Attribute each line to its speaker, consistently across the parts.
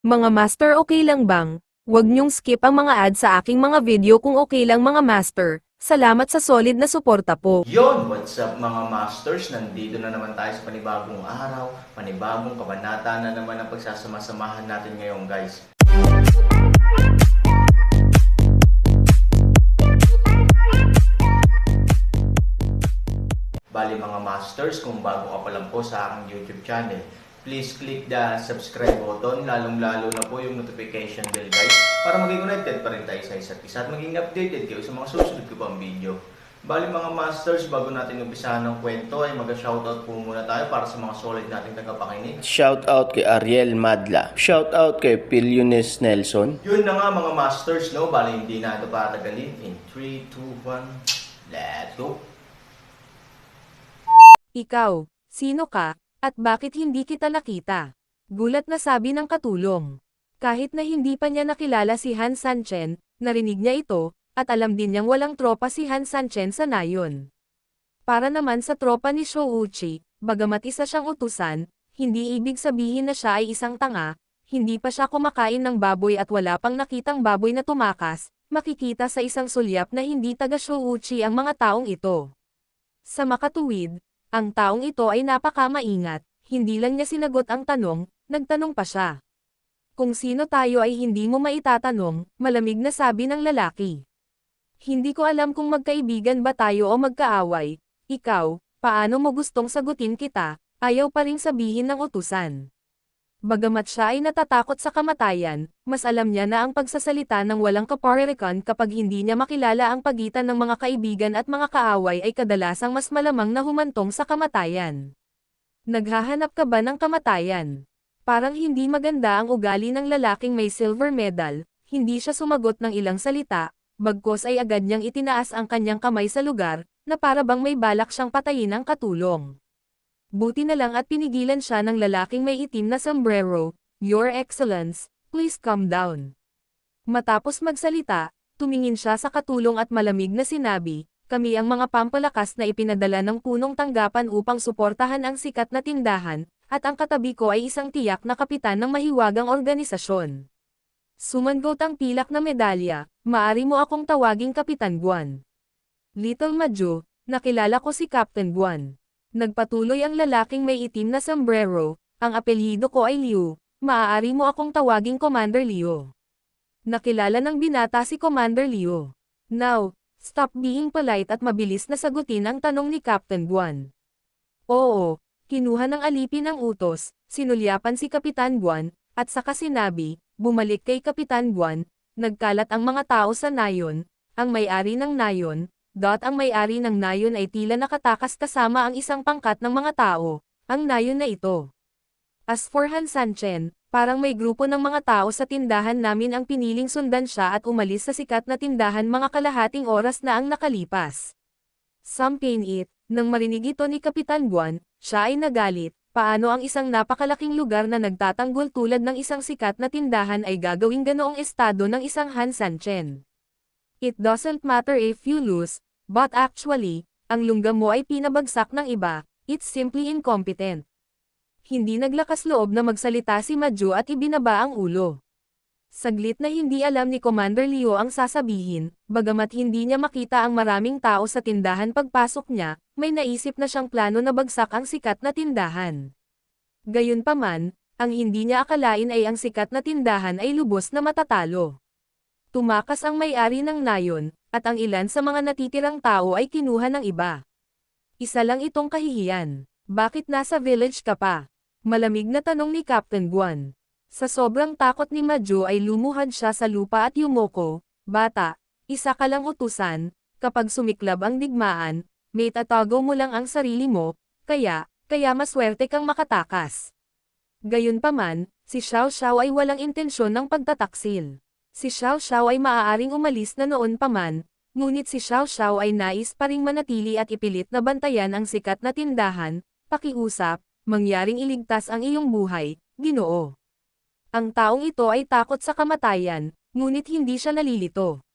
Speaker 1: Mga master, okay lang bang? Huwag niyong skip ang mga ad sa aking mga video kung okay lang mga master. Salamat sa solid na suporta po.
Speaker 2: Yon, what's up mga masters? Nandito na naman tayo sa panibagong araw, panibagong kabanata na naman ang pagsasama-samahan natin ngayon guys. Bali mga masters, kung bago ka pa lang po sa aking YouTube channel, please click the subscribe button, lalong-lalo na po yung notification bell guys, para maging connected pa rin tayo sa isa't isa at maging updated kayo sa mga susunod ko pang video. Bali mga masters, bago natin umpisahan ng kwento ay mag-shoutout po muna tayo para sa mga solid nating tagapakinig.
Speaker 3: Shoutout kay Ariel Madla. Shoutout kay Piliones Nelson.
Speaker 2: Yun na nga mga masters, no? Bali hindi na ito patagalin. In 3, 2, 1, let's go!
Speaker 1: Ikaw, sino ka, at bakit hindi kita nakita? Gulat na sabi ng katulong. Kahit na hindi pa niya nakilala si Han Sanchen, narinig niya ito, at alam din niyang walang tropa si Han Sanchen sa nayon. Para naman sa tropa ni Shouchi, bagamat isa siyang utusan, hindi ibig sabihin na siya ay isang tanga, hindi pa siya kumakain ng baboy at wala pang nakitang baboy na tumakas, makikita sa isang sulyap na hindi taga Shouchi ang mga taong ito. Sa makatuwid, ang taong ito ay napakamaingat, hindi lang niya sinagot ang tanong, nagtanong pa siya. Kung sino tayo ay hindi mo maitatanong, malamig na sabi ng lalaki. Hindi ko alam kung magkaibigan ba tayo o magkaaway. Ikaw, paano mo gustong sagutin kita? Ayaw pa ring sabihin ng utusan. Bagamat siya ay natatakot sa kamatayan, mas alam niya na ang pagsasalita ng walang kaparirikan kapag hindi niya makilala ang pagitan ng mga kaibigan at mga kaaway ay kadalasang mas malamang na humantong sa kamatayan. Naghahanap ka ba ng kamatayan? Parang hindi maganda ang ugali ng lalaking may silver medal, hindi siya sumagot ng ilang salita, bagkos ay agad niyang itinaas ang kanyang kamay sa lugar, na para bang may balak siyang patayin ang katulong. Buti na lang at pinigilan siya ng lalaking may itim na sombrero, "Your Excellence, please calm down." Matapos magsalita, tumingin siya sa katulong at malamig na sinabi, "Kami ang mga pampalakas na ipinadala ng punong tanggapan upang suportahan ang sikat na tindahan, at ang katabi ko ay isang tiyak na kapitan ng mahiwagang organisasyon. Sumangot ang pilak na medalya, maari mo akong tawaging Kapitan Guan. Little Madjo, nakilala ko si Captain Guan." Nagpatuloy ang lalaking may itim na sombrero, "Ang apelyido ko ay Liu, maaari mo akong tawaging Commander Liu." Nakilala ng binata si Commander Liu. "Now, stop being polite at mabilis na sagutin ang tanong ni Captain Guan." Oo, kinuha ng alipin ang utos, sinulyapan si Kapitan Guan, at saka sinabi, bumalik kay Kapitan Guan, nagkalat ang mga tao sa nayon, ang may-ari ng nayon, ang may-ari ng nayon ay tila nakatakas kasama ang isang pangkat ng mga tao, ang nayon na ito. As for Han Sanchen, parang may grupo ng mga tao sa tindahan namin ang piniling sundan siya at umalis sa sikat na tindahan mga kalahating oras na ang nakalipas. Some pain it, nang marinig ito ni Kapitan Guan, siya ay nagalit, paano ang isang napakalaking lugar na nagtatanggol tulad ng isang sikat na tindahan ay gagawing ganoong estado ng isang Han Sanchen. It doesn't matter if you lose, but actually, ang lungga mo ay pinabagsak ng iba, it's simply incompetent. Hindi naglakas loob na magsalita si Madjo at ibinaba ang ulo. Saglit na hindi alam ni Commander Liu ang sasabihin, bagamat hindi niya makita ang maraming tao sa tindahan pagpasok niya, may naisip na siyang plano na bagsak ang sikat na tindahan. Gayunpaman, ang hindi niya akalain ay ang sikat na tindahan ay lubos na matatalo. Tumakas ang may-ari ng nayon, at ang ilan sa mga natitirang tao ay kinuha ng iba. Isa lang itong kahihiyan. Bakit nasa village ka pa? Malamig na tanong ni Captain Guan. Sa sobrang takot ni Madjo ay lumuhad siya sa lupa at yumoko, "Bata, isa ka lang utusan, kapag sumiklab ang digmaan, may tatago mo lang ang sarili mo, kaya maswerte kang makatakas." Gayunpaman, si Xiao Xiao ay walang intensyon ng pagtataksil. Si Xiao Xiao ay maaaring umalis na noon pa man, ngunit si Xiao Xiao ay nais pa ring manatili at ipilit na bantayan ang sikat na tindahan, pakiusap, mangyaring iligtas ang iyong buhay, Ginoo. Ang taong ito ay takot sa kamatayan, ngunit hindi siya nalilito.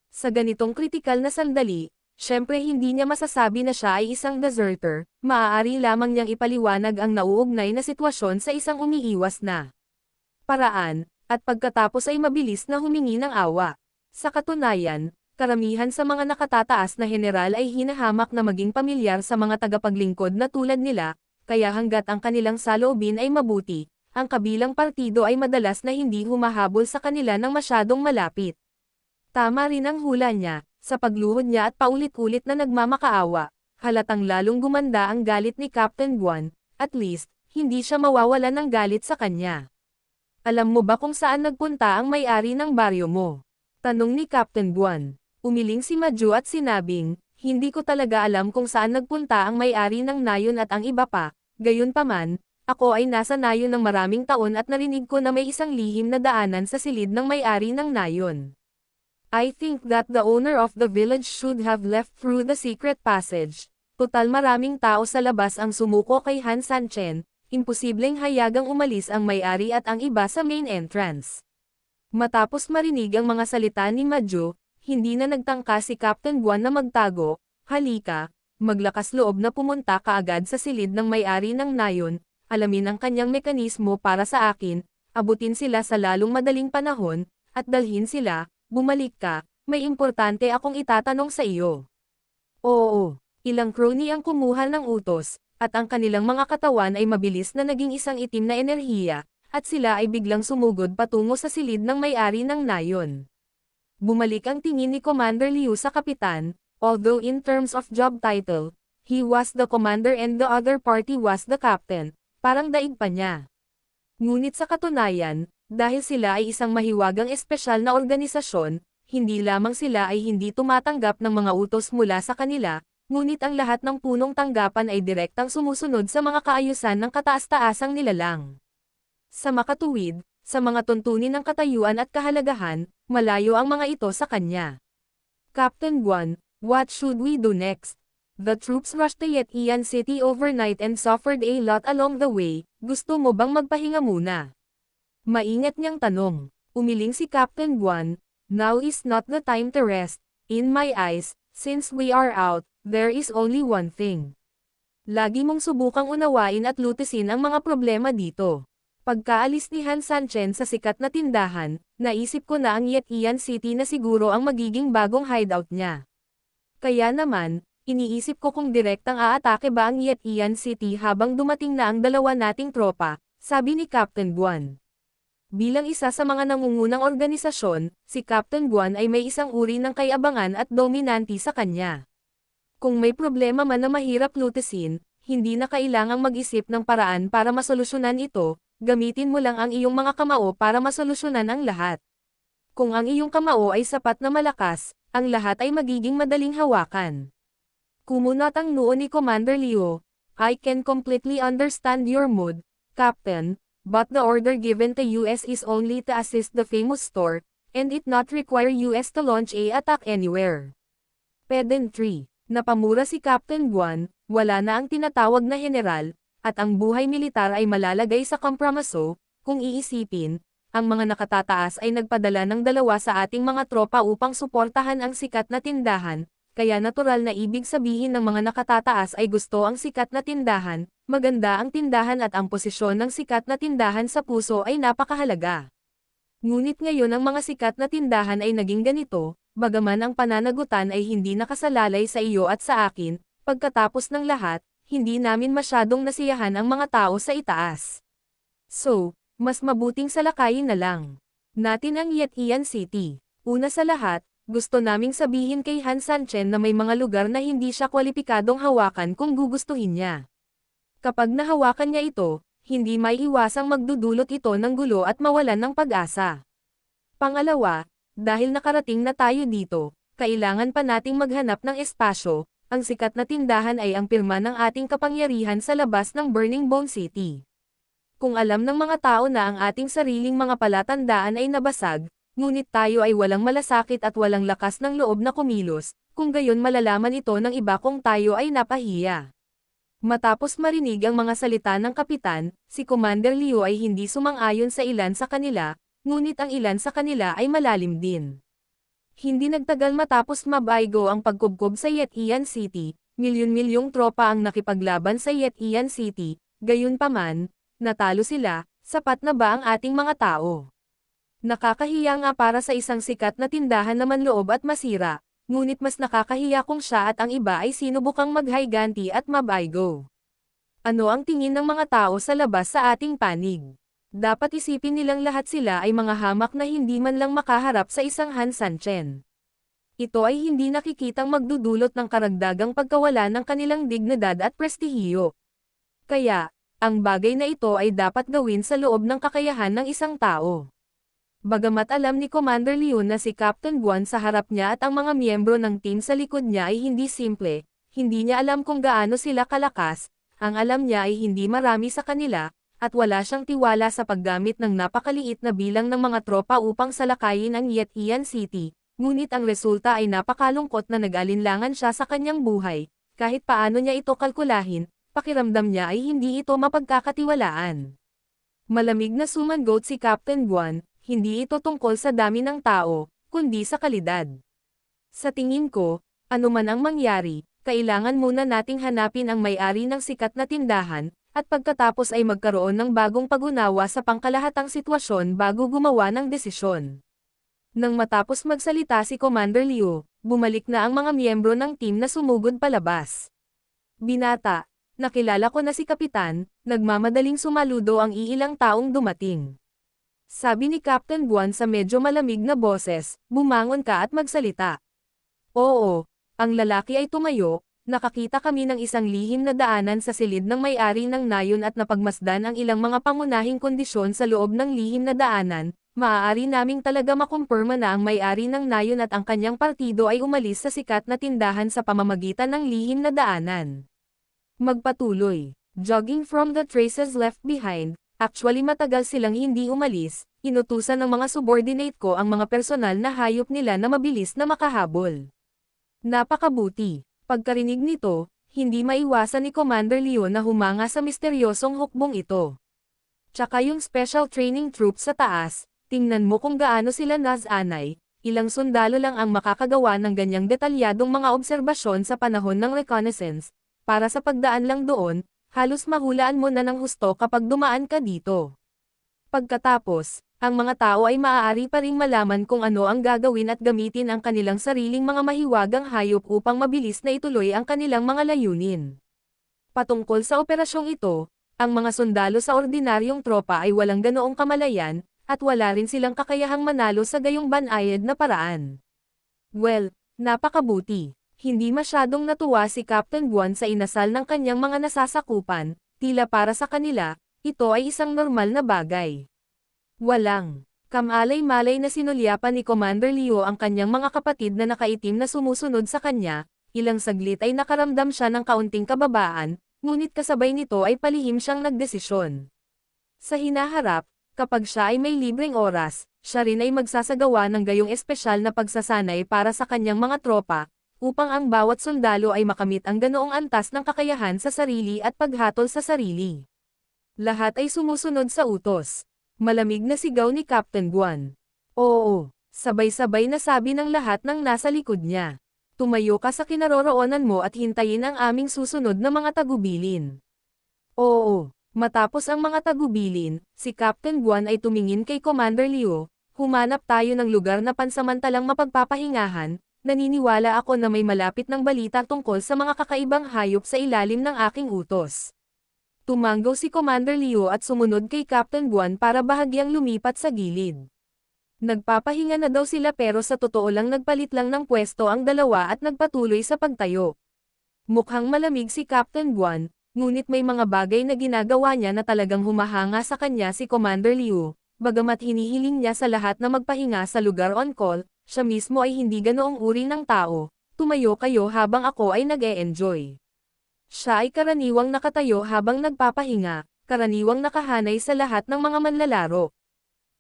Speaker 1: Sa ganitong kritikal na sandali, syempre hindi niya masasabi na siya ay isang deserter, maaari lamang niyang ipaliwanag ang nauugnay na sitwasyon sa isang umiiwas na paraan, at pagkatapos ay mabilis na humingi ng awa. Sa katunayan, karamihan sa mga nakatataas na general ay hinahamak na maging pamilyar sa mga tagapaglingkod na tulad nila, kaya hanggat ang kanilang saloobin ay mabuti, ang kabilang partido ay madalas na hindi humahabol sa kanila ng masyadong malapit. Tama rin ang hula niya, sa pagluhod niya at paulit-ulit na nagmamakaawa, halatang lalong gumanda ang galit ni Captain Guan, at least, hindi siya mawawalan ng galit sa kanya. Alam mo ba kung saan nagpunta ang may-ari ng baryo mo? Tanong ni Captain Guan. Umiling si Maju at sinabing, hindi ko talaga alam kung saan nagpunta ang may-ari ng Nayon at ang iba pa, gayunpaman, ako ay nasa Nayon ng maraming taon at narinig ko na may isang lihim na daanan sa silid ng may-ari ng Nayon. I think that the owner of the village should have left through the secret passage. Total maraming tao sa labas ang sumuko kay Han Sanchen, imposibleng hayagang umalis ang may-ari at ang iba sa main entrance. Matapos marinig ang mga salita ni Maju, hindi na nagtangka si Captain Guan na magtago, halika, maglakas loob na pumunta kaagad sa silid ng may-ari ng Nayon, alamin ang kanyang mekanismo para sa akin, abutin sila sa lalong madaling panahon, at dalhin sila. Bumalik ka, may importante akong itatanong sa iyo. Oo, ilang crony ang kumuha ng utos, at ang kanilang mga katawan ay mabilis na naging isang itim na enerhiya, at sila ay biglang sumugod patungo sa silid ng may-ari ng Nayon. Bumalik ang tingin ni Commander Liu sa kapitan, although in terms of job title, he was the commander and the other party was the captain, parang daig pa niya. Ngunit sa katunayan, dahil sila ay isang mahiwagang espesyal na organisasyon, hindi lamang sila ay hindi tumatanggap ng mga utos mula sa kanila, ngunit ang lahat ng punong tanggapan ay direktang sumusunod sa mga kaayusan ng kataas-taasang nilalang. Sa makatuwid, sa mga tuntunin ng katayuan at kahalagahan, malayo ang mga ito sa kanya. Captain Guan, what should we do next? The troops rushed to Yetian City overnight and suffered a lot along the way, gusto mo bang magpahinga muna? Maingat niyang tanong. Umiling si Captain Guan, now is not the time to rest. In my eyes, since we are out, there is only one thing. Lagi mong subukang unawain at lutisin ang mga problema dito. Pagkaalis ni Han Sanchen sa sikat na tindahan, naisip ko na ang Yetian City na siguro ang magiging bagong hideout niya. Kaya naman, iniisip ko kung direktang aatake ba ang Yetian City habang dumating na ang dalawa nating tropa, sabi ni Captain Guan. Bilang isa sa mga nangungunang organisasyon, si Captain Guan ay may isang uri ng kayabangan at dominanti sa kanya. Kung may problema man na mahirap lutisin, hindi na kailangang mag-isip ng paraan para masolusyonan ito, gamitin mo lang ang iyong mga kamao para masolusyonan ang lahat. Kung ang iyong kamao ay sapat na malakas, ang lahat ay magiging madaling hawakan. Kumunat ang noo ni Commander Liu. I can completely understand your mood, Captain. But the order given to US is only to assist the famous store, and it not require US to launch a attack anywhere. Pedantry. Napamura si Captain Guan, wala na ang tinatawag na general, at ang buhay militar ay malalagay sa kompromiso, kung iisipin, ang mga nakatataas ay nagpadala ng dalawa sa ating mga tropa upang suportahan ang sikat na tindahan, kaya natural na ibig sabihin ng mga nakatataas ay gusto ang sikat na tindahan. Maganda ang tindahan at ang posisyon ng sikat na tindahan sa puso ay napakahalaga. Ngunit ngayon ang mga sikat na tindahan ay naging ganito, bagaman ang pananagutan ay hindi nakasalalay sa iyo at sa akin, pagkatapos ng lahat, hindi namin masyadong nasiyahan ang mga tao sa itaas. So, mas mabuting salakayin na lang natin ang Yetian City. Una sa lahat, gusto naming sabihin kay Han Sanchen na may mga lugar na hindi siya kwalipikadong hawakan kung gugustuhin niya. Kapag nahawakan niya ito, hindi may iwasang magdudulot ito ng gulo at mawalan ng pag-asa. Pangalawa, dahil nakarating na tayo dito, kailangan pa nating maghanap ng espasyo, ang sikat na tindahan ay ang pirma ng ating kapangyarihan sa labas ng Burning Bone City. Kung alam ng mga tao na ang ating sariling mga palatandaan ay nabasag, ngunit tayo ay walang malasakit at walang lakas ng loob na kumilos, kung gayon malalaman ito ng iba kung tayo ay napahiya. Matapos marinig ang mga salita ng kapitan, si Commander Liu ay hindi sumang-ayon sa ilan sa kanila, ngunit ang ilan sa kanila ay malalim din. Hindi nagtagal matapos mabaygo ang pagkubkob sa Yetian City, milyon-milyong tropa ang nakipaglaban sa Yetian City, gayunpaman, natalo sila, Sapat na ba ang ating mga tao? Nakakahiya nga para sa isang sikat na tindahan na manloob at masira, ngunit mas nakakahiya kung siya at ang iba ay sinubukang maghiganti at mabaygo. Ano ang tingin ng mga tao sa labas sa ating panig? Dapat isipin nilang lahat sila ay mga hamak na hindi man lang makaharap sa isang Han Sanchen. Ito ay hindi nakikitang magdudulot ng karagdagang pagkawala ng kanilang dignidad at prestihiyo. Kaya, ang bagay na ito ay dapat gawin sa loob ng kakayahan ng isang tao. Bagamat alam ni Commander Leon na si Captain Guan sa harap niya at ang mga miyembro ng team sa likod niya ay hindi simple, hindi niya alam kung gaano sila kalakas, ang alam niya ay hindi marami sa kanila, at wala siyang tiwala sa paggamit ng napakaliit na bilang ng mga tropa upang salakayin ang Yetian City, ngunit ang resulta ay napakalungkot na nag-alinlangan siya sa kanyang buhay, kahit paano niya ito kalkulahin, pakiramdam niya ay hindi ito mapagkakatiwalaan. Malamig na sumagot si Captain Guan, hindi ito tungkol sa dami ng tao, kundi sa kalidad. Sa tingin ko, ano man ang mangyari, kailangan muna nating hanapin ang may-ari ng sikat na tindahan, at pagkatapos ay magkaroon ng bagong pag-unawa sa pangkalahatang sitwasyon bago gumawa ng desisyon. Nang matapos magsalita si Commander Liu, bumalik na ang mga miyembro ng team na sumugod palabas. Binata, nakilala ko na si Kapitan, nagmamadaling sumaludo ang iilang taong dumating. Sabi ni Captain Guan sa medyo malamig na boses, bumangon ka at magsalita. Oo, ang lalaki ay tumayo. Nakakita kami ng isang lihim na daanan sa silid ng may-ari ng nayon at napagmasdan ang ilang mga pangunahing kondisyon sa loob ng lihim na daanan, maaari naming talaga makumpirma na ang may-ari ng nayon at ang kanyang partido ay umalis sa sikat na tindahan sa pamamagitan ng lihim na daanan. Magpatuloy. Jogging from the traces left behind, actually matagal silang hindi umalis, inutusan ng mga subordinate ko ang mga personal na hayop nila na mabilis na makahabol. Napakabuti. Pagkarinig nito, hindi maiwasan ni Commander Leon na humanga sa misteryosong hukbong ito. Tsaka yung special training troops sa taas, tingnan mo kung gaano sila nasanay, ilang sundalo lang ang makakagawa ng ganyang detalyadong mga obserbasyon sa panahon ng reconnaissance, para sa pagdaan lang doon, halos mahulaan mo na ng husto kapag dumaan ka dito. Pagkatapos, ang mga tao ay maaari pa ring malaman kung ano ang gagawin at gamitin ang kanilang sariling mga mahiwagang hayop upang mabilis na ituloy ang kanilang mga layunin. Patungkol sa operasyong ito, ang mga sundalo sa ordinaryong tropa ay walang ganoong kamalayan, at wala rin silang kakayahang manalo sa gayong banayad na paraan. Well, napakabuti. Hindi masyadong natuwa si Captain Guan sa inasal ng kanyang mga nasasakupan, tila para sa kanila, ito ay isang normal na bagay. Walang kamalay-malay na sinulyapan ni Commander Liu ang kanyang mga kapatid na nakaitim na sumusunod sa kanya, ilang saglit ay nakaramdam siya ng kaunting kababaan, ngunit kasabay nito ay palihim siyang nagdesisyon. Sa hinaharap, kapag siya ay may libreng oras, siya rin ay magsasagawa ng gayong espesyal na pagsasanay para sa kanyang mga tropa, upang ang bawat sundalo ay makamit ang ganoong antas ng kakayahan sa sarili at paghatol sa sarili. Lahat ay sumusunod sa utos. Malamig na sigaw ni Captain Guan. Oo, sabay-sabay na sabi ng lahat ng nasa likod niya. Tumayo ka sa kinaroroonan mo at hintayin ang aming susunod na mga tagubilin. Oo, matapos ang mga tagubilin, si Captain Guan ay tumingin kay Commander Liu, humanap tayo ng lugar na pansamantalang mapagpapahingahan, naniniwala ako na may malapit ng balita tungkol sa mga kakaibang hayop sa ilalim ng aking utos. Tumanggaw si Commander Liu at sumunod kay Captain Guan para bahagyang lumipat sa gilid. Nagpapahinga na daw sila pero sa totoo lang nagpalit lang ng pwesto ang dalawa at nagpatuloy sa pagtayo. Mukhang malamig si Captain Guan, ngunit may mga bagay na ginagawa niya na talagang humahanga sa kanya si Commander Liu, bagamat hinihiling niya sa lahat na magpahinga sa lugar on call, siya mismo ay hindi ganoong uri ng tao, tumayo kayo habang ako ay nag-e-enjoy. Siya ay karaniwang nakatayo habang nagpapahinga, karaniwang nakahanay sa lahat ng mga manlalaro.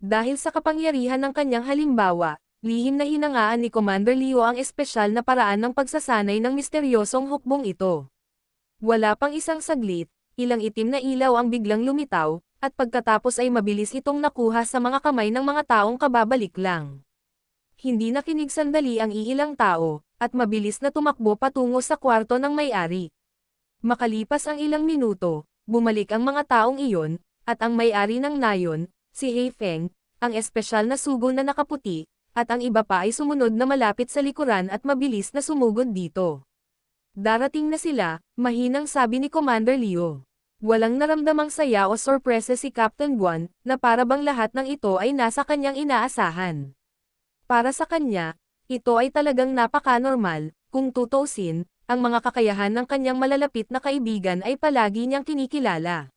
Speaker 1: Dahil sa kapangyarihan ng kanyang halimbawa, lihim na hinangaan ni Commander Liu ang espesyal na paraan ng pagsasanay ng misteryosong hukbong ito. Wala pang isang saglit, ilang itim na ilaw ang biglang lumitaw, at pagkatapos ay mabilis itong nakuha sa mga kamay ng mga taong kababalik lang. Hindi nakinig sandali ang iilang tao, at mabilis na tumakbo patungo sa kwarto ng may-ari. Makalipas ang ilang minuto, bumalik ang mga taong iyon, at ang may-ari ng nayon, si Hei Feng, ang espesyal na sugo na nakaputi, at ang iba pa ay sumunod na malapit sa likuran at mabilis na sumugod dito. Darating na sila, mahinang sabi ni Commander Liu. Walang naramdamang saya o sorpresa si Captain Guan, na para bang lahat ng ito ay nasa kanyang inaasahan. Para sa kanya, ito ay talagang napaka-normal, kung tutuusin, ang mga kakayahan ng kanyang malalapit na kaibigan ay palagi niyang kinikilala.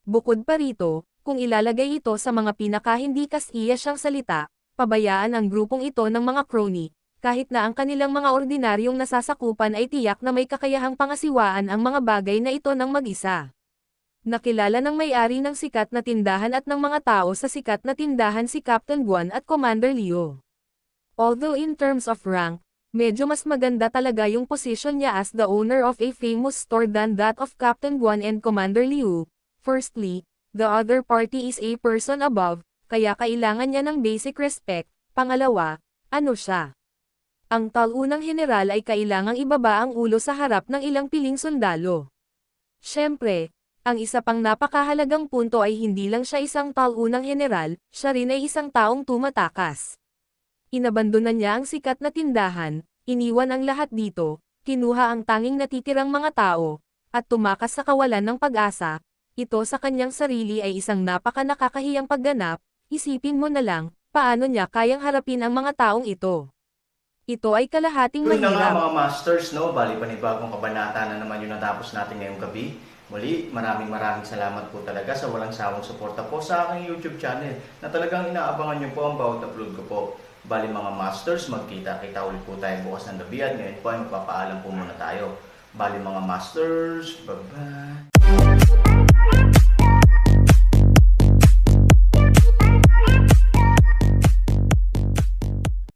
Speaker 1: Bukod pa rito, kung ilalagay ito sa mga pinaka-hindi kasiya siyang salita, pabayaan ang grupong ito ng mga crony, kahit na ang kanilang mga ordinaryong nasasakupan ay tiyak na may kakayahang pangasiwaan ang mga bagay na ito ng mag-isa. Nakilala ng may-ari ng sikat na tindahan at ng mga tao sa sikat na tindahan si Captain Guan at Commander Liu. Although in terms of rank, medyo mas maganda talaga yung position niya as the owner of a famous store than that of Captain Guan and Commander Liu. Firstly, the other party is a person above, kaya kailangan niya ng basic respect. Pangalawa, ano siya? Ang talunang general ay kailangang ibaba ang ulo sa harap ng ilang piling sundalo. Siyempre, ang isa pang napakahalagang punto ay hindi lang siya isang talunang general, siya rin ay isang taong tumatakas. Inabandonan niya ang sikat na tindahan, iniwan ang lahat dito, kinuha ang tanging natitirang mga tao, at tumakas sa kawalan ng pag-asa. Ito sa kanyang sarili ay isang napaka-nakakahiyang pagganap. Isipin mo na lang, paano niya kayang harapin ang mga taong ito. Ito ay kalahating
Speaker 2: Yun na nga
Speaker 1: mahirap.
Speaker 2: mga masters, no? Bali panibagong kabanata na naman yung natapos natin ngayong gabi. Muli, maraming salamat po talaga sa walang sawang suporta po sa aking YouTube channel na talagang inaabangan nyo po ang bawat upload ko po. Bali mga masters, magkita-kita ulit po tayo bukas ng gabi at ngayon po ay magpapaalam po muna tayo. Bali mga masters, bye-bye!